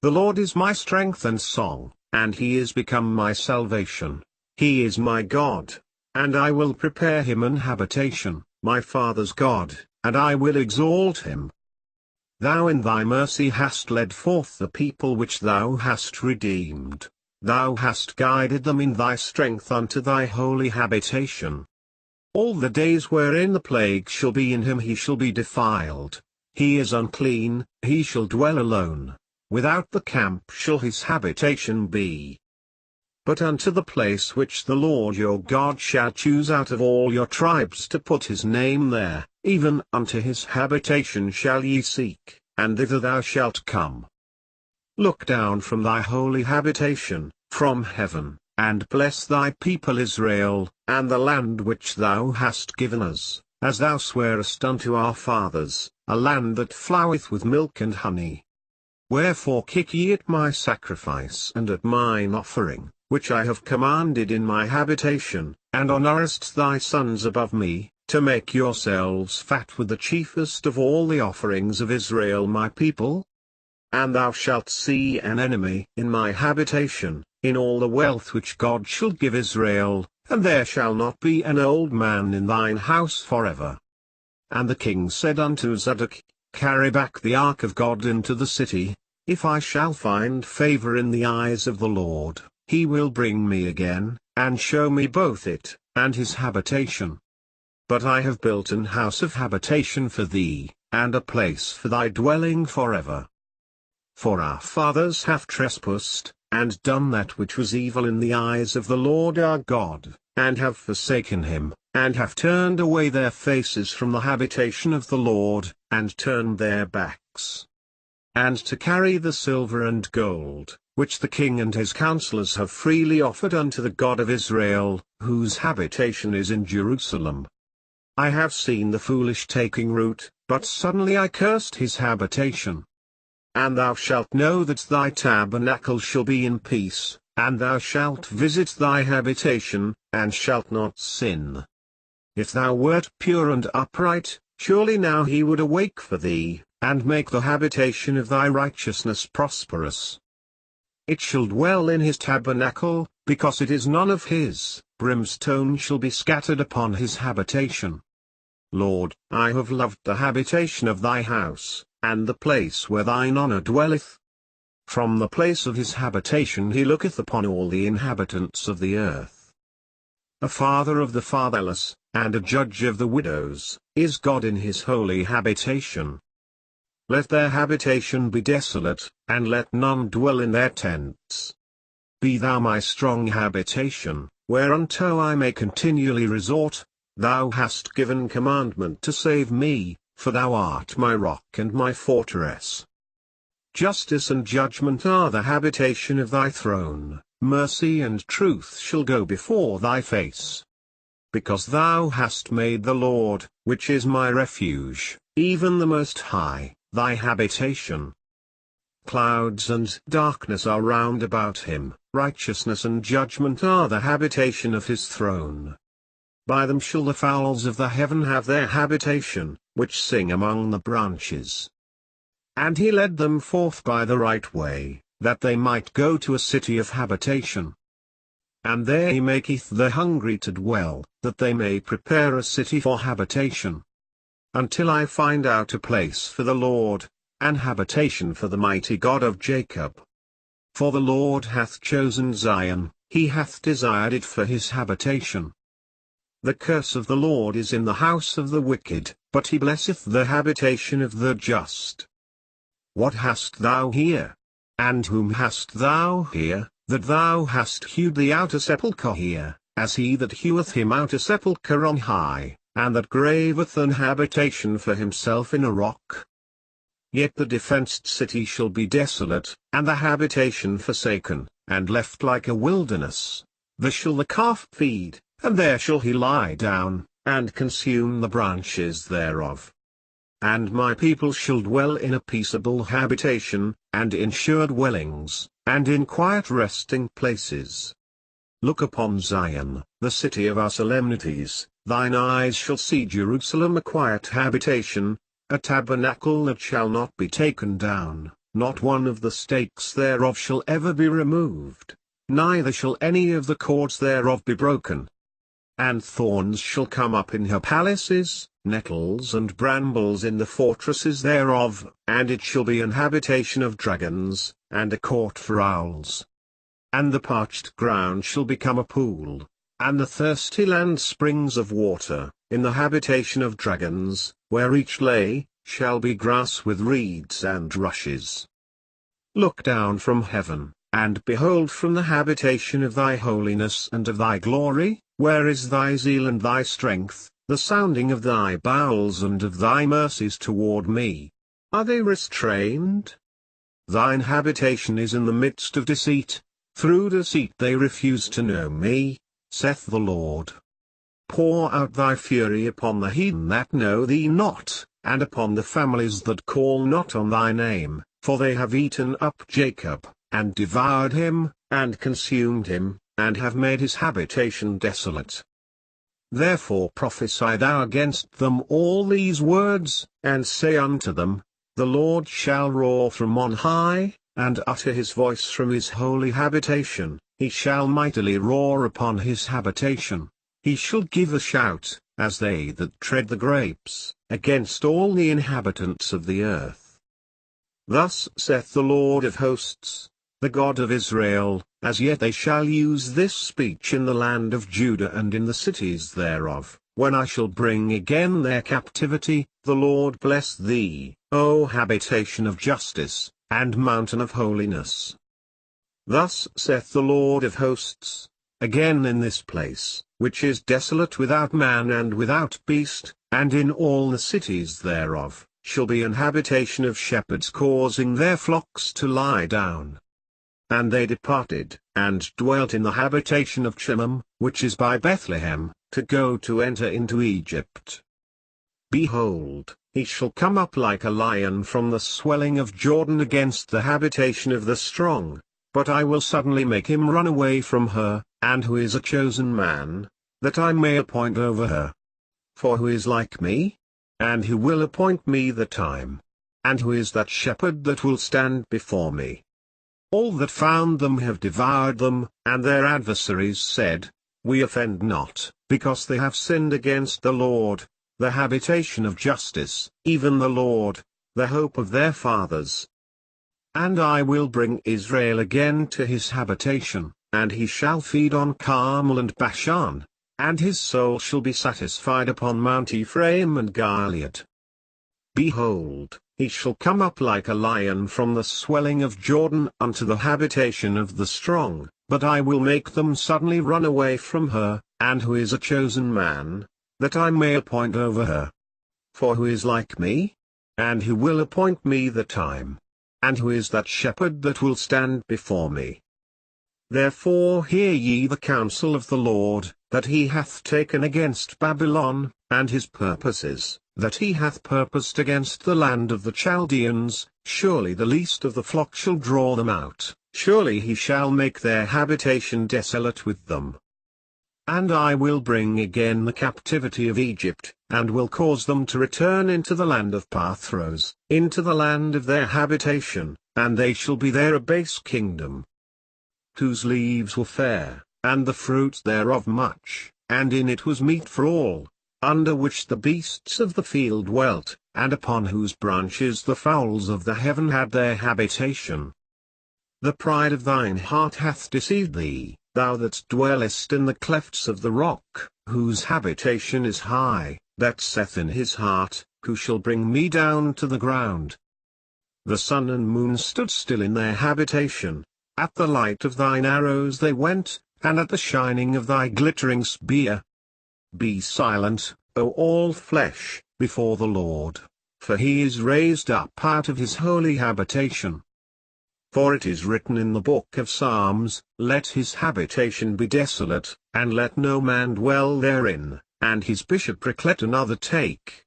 The Lord is my strength and song, and he is become my salvation. He is my God, and I will prepare him an habitation, my father's God, and I will exalt him. Thou in thy mercy hast led forth the people which thou hast redeemed. Thou hast guided them in thy strength unto thy holy habitation. All the days wherein the plague shall be in him he shall be defiled. He is unclean, he shall dwell alone. Without the camp shall his habitation be. But unto the place which the Lord your God shall choose out of all your tribes to put his name there, even unto his habitation shall ye seek, and thither thou shalt come. Look down from thy holy habitation, from heaven, and bless thy people Israel, and the land which thou hast given us, as thou swarest unto our fathers, a land that floweth with milk and honey. Wherefore kick ye at my sacrifice and at mine offering, which I have commanded in my habitation, and honourest thy sons above me, to make yourselves fat with the chiefest of all the offerings of Israel my people? And thou shalt see an enemy in my habitation, in all the wealth which God shall give Israel, and there shall not be an old man in thine house forever. And the king said unto Zadok, Carry back the ark of God into the city. If I shall find favour in the eyes of the Lord, he will bring me again, and show me both it, and his habitation. But I have built an house of habitation for thee, and a place for thy dwelling forever. For our fathers have trespassed, and done that which was evil in the eyes of the Lord our God, and have forsaken him, and have turned away their faces from the habitation of the Lord, and turned their backs. And to carry the silver and gold, which the king and his counselors have freely offered unto the God of Israel, whose habitation is in Jerusalem. I have seen the foolish taking root, but suddenly I cursed his habitation. And thou shalt know that thy tabernacle shall be in peace, and thou shalt visit thy habitation, and shalt not sin. If thou wert pure and upright, surely now he would awake for thee, and make the habitation of thy righteousness prosperous. It shall dwell in his tabernacle, because it is none of his, brimstone shall be scattered upon his habitation. Lord, I have loved the habitation of thy house, and the place where thine honour dwelleth. From the place of his habitation he looketh upon all the inhabitants of the earth. A father of the fatherless, and a judge of the widows, is God in his holy habitation. Let their habitation be desolate, and let none dwell in their tents. Be thou my strong habitation, whereunto I may continually resort. Thou hast given commandment to save me, for thou art my rock and my fortress. Justice and judgment are the habitation of thy throne, mercy and truth shall go before thy face. Because thou hast made the Lord, which is my refuge, even the Most High, thy habitation. Clouds and darkness are round about him, righteousness and judgment are the habitation of his throne. By them shall the fowls of the heaven have their habitation, which sing among the branches. And he led them forth by the right way, that they might go to a city of habitation. And there he maketh the hungry to dwell, that they may prepare a city for habitation. Until I find out a place for the Lord, an habitation for the mighty God of Jacob. For the Lord hath chosen Zion, he hath desired it for his habitation. The curse of the Lord is in the house of the wicked, but he blesseth the habitation of the just. What hast thou here? And whom hast thou here, that thou hast hewed thee out a sepulchre here, as he that heweth him out a sepulchre on high, and that graveth an habitation for himself in a rock? Yet the defenced city shall be desolate, and the habitation forsaken, and left like a wilderness. There shall the calf feed, and there shall he lie down, and consume the branches thereof. And my people shall dwell in a peaceable habitation, and in sure dwellings, and in quiet resting places. Look upon Zion, the city of our solemnities, thine eyes shall see Jerusalem a quiet habitation, a tabernacle that shall not be taken down, not one of the stakes thereof shall ever be removed, neither shall any of the cords thereof be broken. And thorns shall come up in her palaces, nettles and brambles in the fortresses thereof, and it shall be an habitation of dragons, and a court for owls. And the parched ground shall become a pool, and the thirsty land springs of water. In the habitation of dragons, where each lay, shall be grass with reeds and rushes. Look down from heaven, and behold from the habitation of thy holiness and of thy glory, where is thy zeal and thy strength, the sounding of thy bowels and of thy mercies toward me? Are they restrained? Thine habitation is in the midst of deceit, through deceit they refuse to know me, saith the Lord. Pour out thy fury upon the heathen that know thee not, and upon the families that call not on thy name, for they have eaten up Jacob, and devoured him, and consumed him, and have made his habitation desolate. Therefore prophesy thou against them all these words, and say unto them, The Lord shall roar from on high, and utter his voice from his holy habitation, he shall mightily roar upon his habitation. He shall give a shout, as they that tread the grapes, against all the inhabitants of the earth. Thus saith the Lord of hosts, the God of Israel, as yet they shall use this speech in the land of Judah and in the cities thereof, when I shall bring again their captivity. The Lord bless thee, O habitation of justice, and mountain of holiness. Thus saith the Lord of hosts, again in this place, which is desolate without man and without beast, and in all the cities thereof, shall be an habitation of shepherds causing their flocks to lie down. And they departed, and dwelt in the habitation of Chimham, which is by Bethlehem, to go to enter into Egypt. Behold, he shall come up like a lion from the swelling of Jordan against the habitation of the strong, but I will suddenly make him run away from her, and who is a chosen man, that I may appoint over her. For who is like me? And who will appoint me the time? And who is that shepherd that will stand before me? All that found them have devoured them, and their adversaries said, We offend not, because they have sinned against the Lord, the habitation of justice, even the Lord, the hope of their fathers. And I will bring Israel again to his habitation, and he shall feed on Carmel and Bashan, and his soul shall be satisfied upon Mount Ephraim and Gilead. Behold, he shall come up like a lion from the swelling of Jordan unto the habitation of the strong, but I will make them suddenly run away from her, and who is a chosen man, that I may appoint over her. For who is like me? And who will appoint me the time? And who is that shepherd that will stand before me? Therefore hear ye the counsel of the Lord, that he hath taken against Babylon, and his purposes, that he hath purposed against the land of the Chaldeans. Surely the least of the flock shall draw them out, surely he shall make their habitation desolate with them. And I will bring again the captivity of Egypt, and will cause them to return into the land of Pathros, into the land of their habitation, and they shall be there a base kingdom, whose leaves were fair, and the fruit thereof much, and in it was meat for all, under which the beasts of the field dwelt, and upon whose branches the fowls of the heaven had their habitation. The pride of thine heart hath deceived thee, thou that dwellest in the clefts of the rock, whose habitation is high, that saith in his heart, Who shall bring me down to the ground? The sun and moon stood still in their habitation, at the light of thine arrows they went, and at the shining of thy glittering spear. Be silent, O all flesh, before the Lord, for he is raised up out of his holy habitation. For it is written in the book of Psalms, Let his habitation be desolate, and let no man dwell therein, and his bishopric let another take.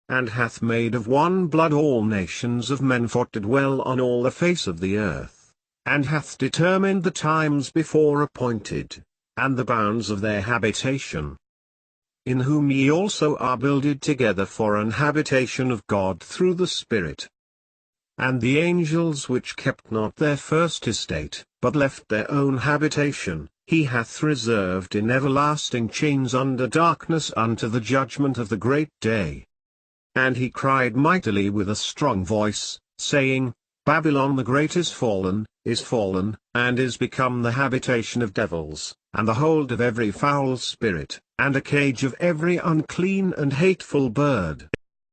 And hath made of one blood all nations of men for to dwell on all the face of the earth, and hath determined the times before appointed, and the bounds of their habitation. In whom ye also are builded together for an habitation of God through the Spirit. and the angels which kept not their first estate, but left their own habitation, he hath reserved in everlasting chains under darkness unto the judgment of the great day. And he cried mightily with a strong voice, saying, Babylon the great is fallen, and is become the habitation of devils, and the hold of every foul spirit, and a cage of every unclean and hateful bird.